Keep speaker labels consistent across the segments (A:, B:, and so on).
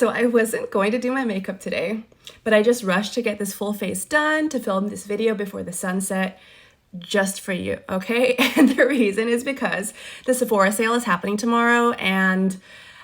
A: So I wasn't going to do my makeup today, but I just rushed to get this full face done to film this video before the sunset just for you, okay? And the reason is because the Sephora sale is happening tomorrow and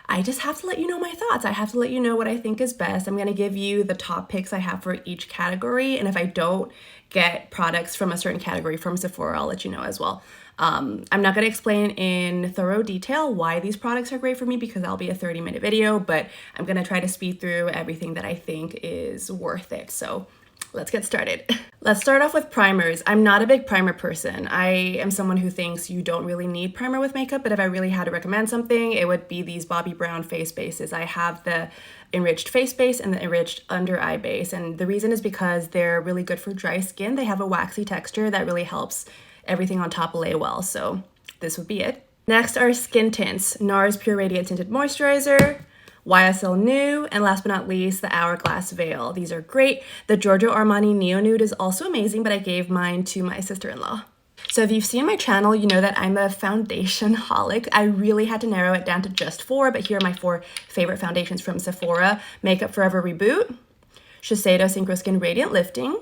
A: I just have to let you know my thoughts. I have to let you know what I think is best. I'm gonna give you the top picks I have for each category, and if I don't get products from a certain category from Sephora, I'll let you know as well. I'm not gonna explain in thorough detail why these products are great for me because that'll be a 30-minute video, but I'm gonna try to speed through everything that I think is worth it. So let's get started. Let's start off with primers. I'm not a big primer person. I am someone who thinks you don't really need primer with makeup, but if I really had to recommend something, it would be these Bobbi Brown face bases. I have the enriched face base and the enriched under eye base, and the reason is because they're really good for dry skin. They have a waxy texture that really helps everything on top lay well, so this would be it. Next are skin tints. NARS Pure Radiant Tinted Moisturizer, YSL New, and last but not least, the Hourglass Veil. These are great. The Giorgio Armani Neo Nude is also amazing, but I gave mine to my sister-in-law. So if you've seen my channel, you know that I'm a foundation holic. I really had to narrow it down to just 4, but here are my 4 favorite foundations from Sephora. Makeup Forever Reboot, Shiseido Synchro Skin Radiant Lifting,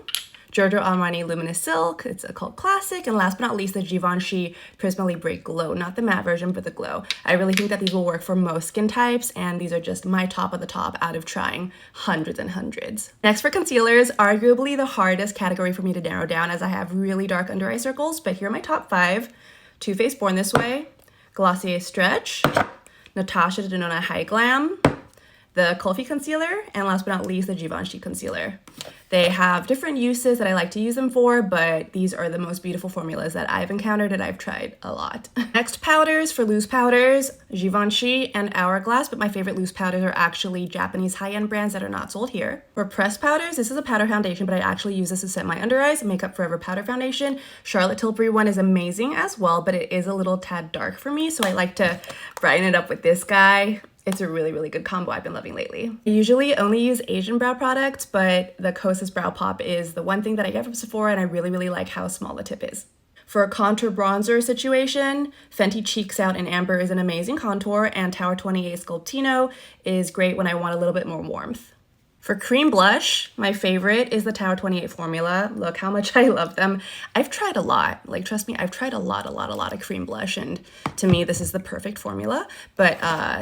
A: Giorgio Armani Luminous Silk, it's a cult classic, and last but not least, the Givenchy Prisma Libre Glow, not the matte version, but the glow. I really think that these will work for most skin types, and these are just my top of the top out of trying hundreds and hundreds. Next for concealers, arguably the hardest category for me to narrow down as I have really dark under eye circles, but here are my top 5. Too Faced Born This Way, Glossier Stretch, Natasha Denona High Glam, the Kulfi Concealer, and last but not least, the Givenchy Concealer. They have different uses that I like to use them for, but these are the most beautiful formulas that I've encountered and I've tried a lot. Next, powders. For loose powders, Givenchy and Hourglass, but my favorite loose powders are actually Japanese high-end brands that are not sold here. For pressed powders, this is a powder foundation, but I actually use this to set my under eyes. Makeup Forever Powder Foundation. Charlotte Tilbury one is amazing as well, but it is a little tad dark for me, so I like to brighten it up with this guy. It's a really, really good combo I've been loving lately. I usually only use Asian brow products, but the Kosas Brow Pop is the one thing that I get from Sephora, and I really, really like how small the tip is. For a contour bronzer situation, Fenty Cheeks Out in Amber is an amazing contour, and Tower 28 Sculptino is great when I want a little bit more warmth. For cream blush, my favorite is the Tower 28 formula. Look how much I love them. I've tried a lot. Like, trust me, I've tried a lot of cream blush, and to me, this is the perfect formula. But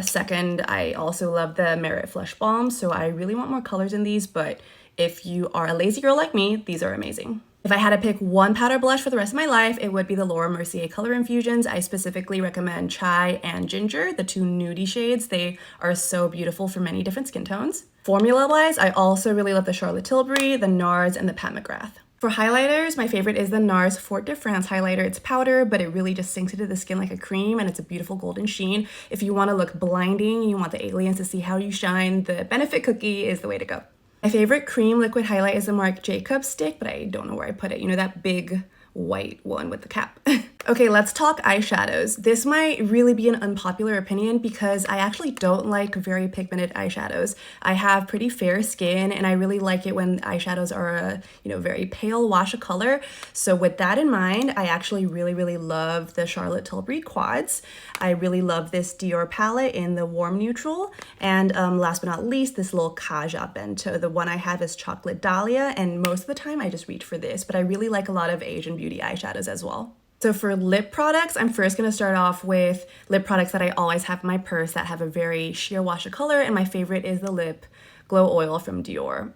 A: second, I also love the Merit Flush Balm, so I really want more colors in these, but if you are a lazy girl like me, these are amazing. If I had to pick one powder blush for the rest of my life, it would be the Laura Mercier Color Infusions. I specifically recommend Chai and Ginger, the 2 nudie shades. They are so beautiful for many different skin tones. Formula-wise, I also really love the Charlotte Tilbury, the NARS, and the Pat McGrath. For highlighters, my favorite is the NARS Fort de France highlighter. It's powder, but it really just sinks into the skin like a cream, and it's a beautiful golden sheen. If you want to look blinding, you want the aliens to see how you shine, the Benefit Cookie is the way to go. My favorite cream liquid highlight is the Marc Jacobs stick, but I don't know where I put it. You know, that big white one with the cap. Okay, let's talk eyeshadows. This might really be an unpopular opinion because I actually don't like very pigmented eyeshadows. I have pretty fair skin and I really like it when eyeshadows are a, very pale wash of color. So with that in mind, I actually really, really love the Charlotte Tilbury quads. I really love this Dior palette in the warm neutral. And last but not least, this little Kaja bento. The one I have is Chocolate Dahlia, and most of the time I just reach for this, but I really like a lot of Asian beauty eyeshadows as well. So for lip products, I'm first going to start off with lip products that I always have in my purse that have a very sheer wash of color, and my favorite is the Lip Glow Oil from Dior.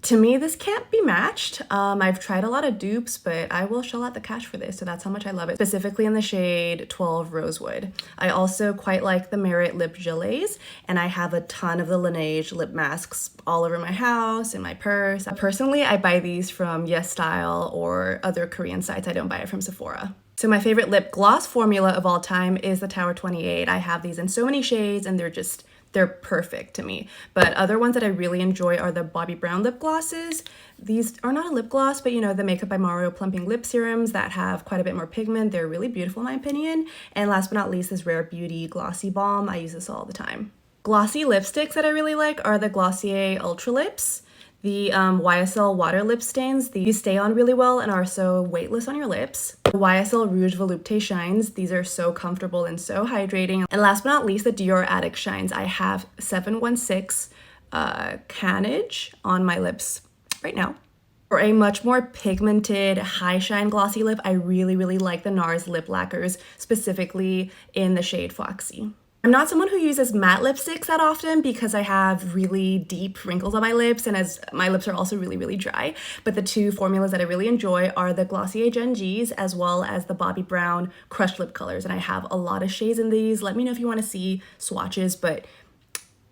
A: To me, this can't be matched. I've tried a lot of dupes, but I will shell out the cash for this, so that's how much I love it, specifically in the shade 12 Rosewood. I also quite like the Merit Lip Gelées, and I have a ton of the Laneige lip masks all over my house, in my purse. Personally, I buy these from Yes Style or other Korean sites. I don't buy it from Sephora. So my favorite lip gloss formula of all time is the Tower 28. I have these in so many shades, and they're perfect to me. But other ones that I really enjoy are the Bobbi Brown lip glosses. These are not a lip gloss, but the Makeup by Mario plumping lip serums that have quite a bit more pigment. They're really beautiful in my opinion. And last but not least, this Rare Beauty Glossy Balm. I use this all the time. Glossy lipsticks that I really like are the Glossier Ultra Lips, The YSL water lip stains, these stay on really well and are so weightless on your lips. The YSL Rouge Volupté shines, these are so comfortable and so hydrating. And last but not least, the Dior Addict shines. I have 716 Canage on my lips right now. For a much more pigmented, high shine glossy lip, I really like the NARS lip lacquers, specifically in the shade Foxy. I'm not someone who uses matte lipsticks that often because I have really deep wrinkles on my lips, and as my lips are also really dry. But the two formulas that I really enjoy are the Glossier Gen Gs as well as the Bobbi Brown Crushed Lip Colors, and I have a lot of shades in these. Let me know if you want to see swatches, but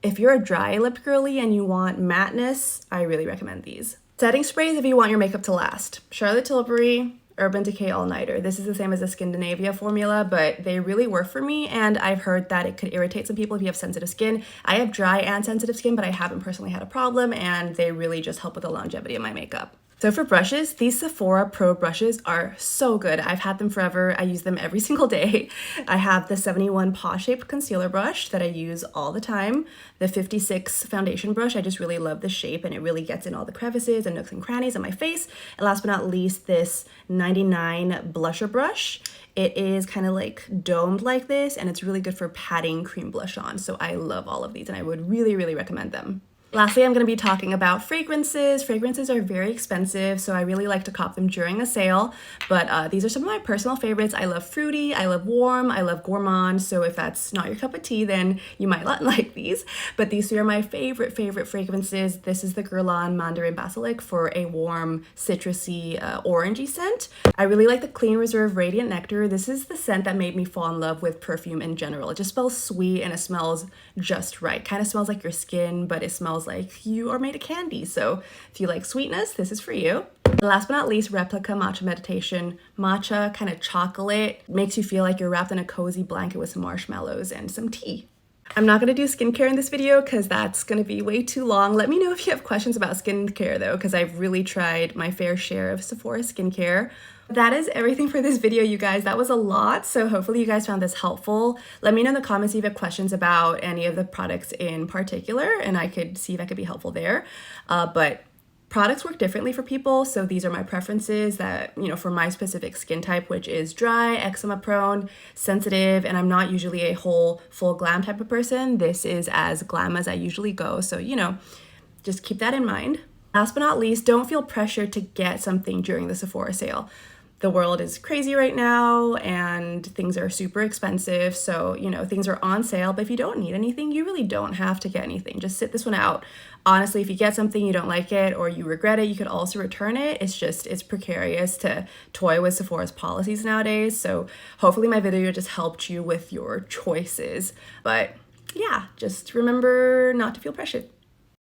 A: if you're a dry lip girly and you want matteness, I really recommend these. Setting sprays if you want your makeup to last. Charlotte Tilbury Urban Decay All Nighter. This is the same as the Skindinavia formula, but they really work for me, and I've heard that it could irritate some people if you have sensitive skin. I have dry and sensitive skin, but I haven't personally had a problem, and they really just help with the longevity of my makeup. So for brushes, these Sephora Pro brushes are so good. I've had them forever. I use them every single day. I have the 71 Paw Shaped Concealer Brush that I use all the time. The 56 Foundation Brush, I just really love the shape, and it really gets in all the crevices and nooks and crannies on my face. And last but not least, this 99 Blusher Brush. It is kind of like domed like this, and it's really good for patting cream blush on. So I love all of these, and I would really recommend them. Lastly, I'm going to be talking about fragrances. Fragrances are very expensive, so I really like to cop them during a sale, but these are some of my personal favorites. I love fruity, I love warm, I love gourmand, so if that's not your cup of tea, then you might not like these, but these three are my favorite fragrances. This is the Guerlain Mandarin Basilic for a warm, citrusy, orangey scent. I really like the Clean Reserve Radiant Nectar. This is the scent that made me fall in love with perfume in general. It just smells sweet and it smells just right. Kind of smells like your skin, but it smells like you are made of candy. So if you like sweetness, this is for you. Last but not least, Replica Matcha Meditation. Matcha, kind of chocolate, makes you feel like you're wrapped in a cozy blanket with some marshmallows and some tea. I'm not going to do skincare in this video because that's going to be way too long. Let me know if you have questions about skincare though, because I've really tried my fair share of Sephora skincare. That is everything for this video, you guys. That was a lot, so hopefully you guys found this helpful. Let me know in the comments if you have questions about any of the products in particular, and I could see if I could be helpful there. But products work differently for people, so these are my preferences that, you know, for my specific skin type, which is dry, eczema prone, sensitive, and I'm not usually a whole full glam type of person. This is as glam as I usually go, so, you know, just keep that in mind. Last but not least, don't feel pressured to get something during the Sephora sale. The world is crazy right now and things are super expensive, so, you know, things are on sale, but if you don't need anything, you really don't have to get anything. Just sit this one out. Honestly, if you get something, you don't like it, or you regret it, you could also return it. It's precarious to toy with Sephora's policies nowadays, so hopefully my video just helped you with your choices. But yeah, just remember not to feel pressured.